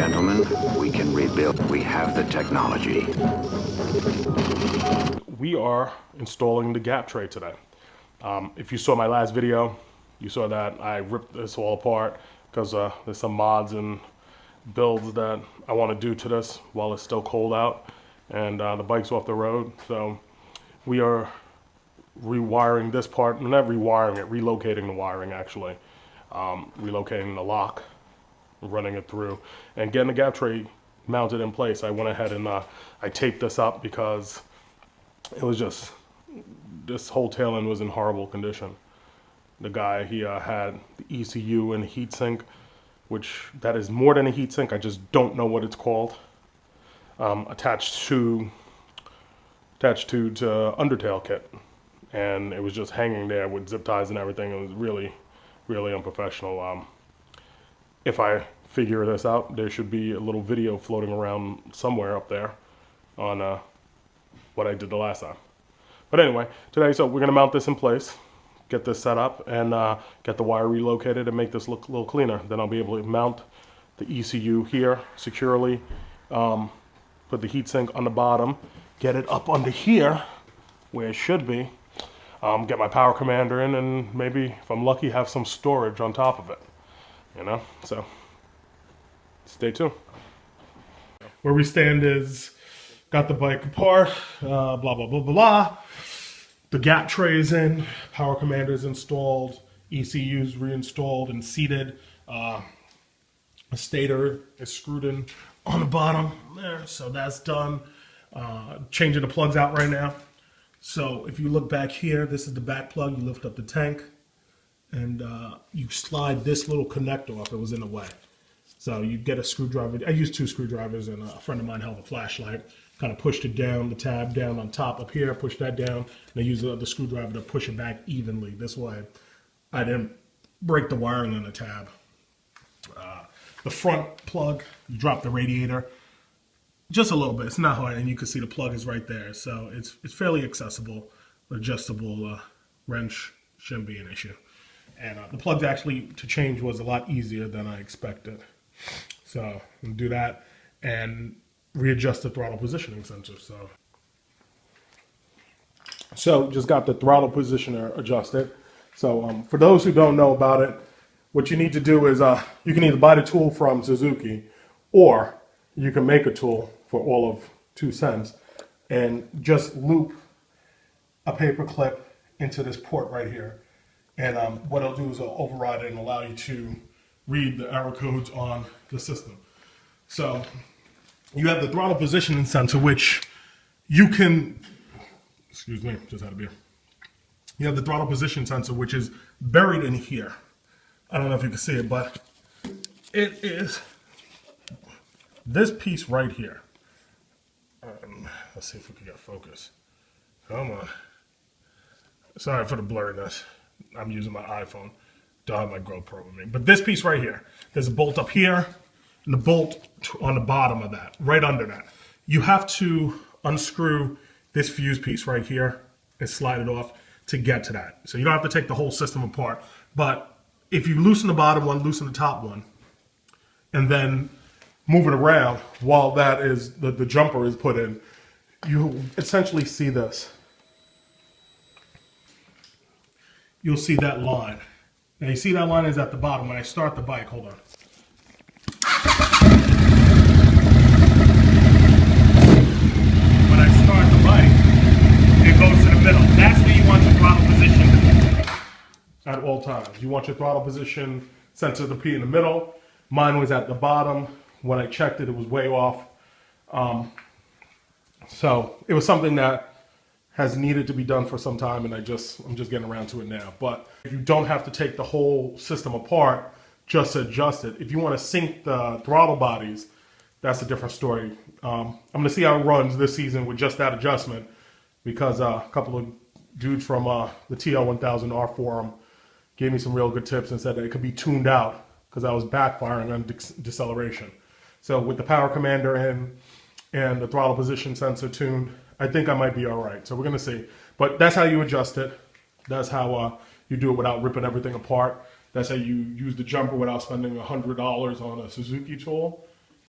Gentlemen, we can rebuild. We have the technology. We are installing the gap tray today. If you saw my last video, you saw that I ripped this all apart because there's some mods and builds that I want to do to this while it's still cold out and the bike's off the road. So we are rewiring this part, not rewiring it, relocating the wiring actually, relocating the lock, running it through, and getting the gap tray mounted in place. I went ahead and I taped this up because it was just, this whole tail end was in horrible condition. The guy, he had the ECU and heatsink, which that is more than a heatsink, I just don't know what it's called, attached to the undertail kit. And it was just hanging there with zip ties and everything. It was really, really unprofessional. If I figure this out, there should be a little video floating around somewhere up there on what I did the last time. But anyway, today, so we're gonna mount this in place, get this set up, and get the wire relocated and make this look a little cleaner. Then I'll be able to mount the ECU here securely, put the heatsink on the bottom, get it up under here where it should be, get my power commander in, and maybe, if I'm lucky, have some storage on top of it, you know? So, stay tuned. Where we stand is, got the bike apart, blah, blah, blah, blah, blah. The gap tray is in, power commander is installed, ECU's reinstalled and seated. A stator is screwed in on the bottom there, so that's done. Changing the plugs out right now. So if you look back here, this is the back plug. You lift up the tank and you slide this little connector off. It was in the way. So you get a screwdriver. I used 2 screwdrivers, and a friend of mine held a flashlight. Kind of pushed it down, the tab down on top up here, push that down, and I use the screwdriver to push it back evenly. This way I didn't break the wiring on the tab. The front plug, you drop the radiator just a little bit. It's not hard, and you can see the plug is right there. So it's fairly accessible, adjustable wrench shouldn't be an issue. And the plugs actually to change was a lot easier than I expected. So we'll do that and readjust the throttle positioning sensor. So just got the throttle positioner adjusted. So for those who don't know about it, what you need to do is you can either buy the tool from Suzuki, or you can make a tool for all of 2 cents and just loop a paper clip into this port right here. And what it'll do is it'll override it and allow you to read the error codes on the system. So you have the throttle positioning sensor, which you can, excuse me, just had a beer. You have the throttle position sensor, which is buried in here. I don't know if you can see it, but it is this piece right here. Let's see if we can get focus. Come on. Sorry for the blurriness. I'm using my iPhone. Don't have my GoPro with me. But this piece right here, there's a bolt up here, and the bolt on the bottom of that, right under that. You have to unscrew this fuse piece right here and slide it off to get to that. So you don't have to take the whole system apart. But if you loosen the bottom one, loosen the top one, and then move it around while that is the jumper is put in, you essentially see this. You'll see that line. Now you see that line is at the bottom. When I start the bike, hold on. When I start the bike, it goes to the middle. That's where you want your throttle position at all times. You want your throttle position sensor to be in the middle. Mine was at the bottom. When I checked it, it was way off. So it was something that has needed to be done for some time, and I'm just getting around to it now. But you don't have to take the whole system apart just to adjust it. If you want to sync the throttle bodies, that's a different story. I'm going to see how it runs this season with just that adjustment, because a couple of dudes from the TL1000r forum gave me some real good tips and said that it could be tuned out because I was backfiring on deceleration. So with the power commander and the throttle position sensor tuned, I think I might be all right. So we're going to see. But that's how you adjust it. That's how you do it without ripping everything apart. That's how you use the jumper without spending $100 on a Suzuki tool.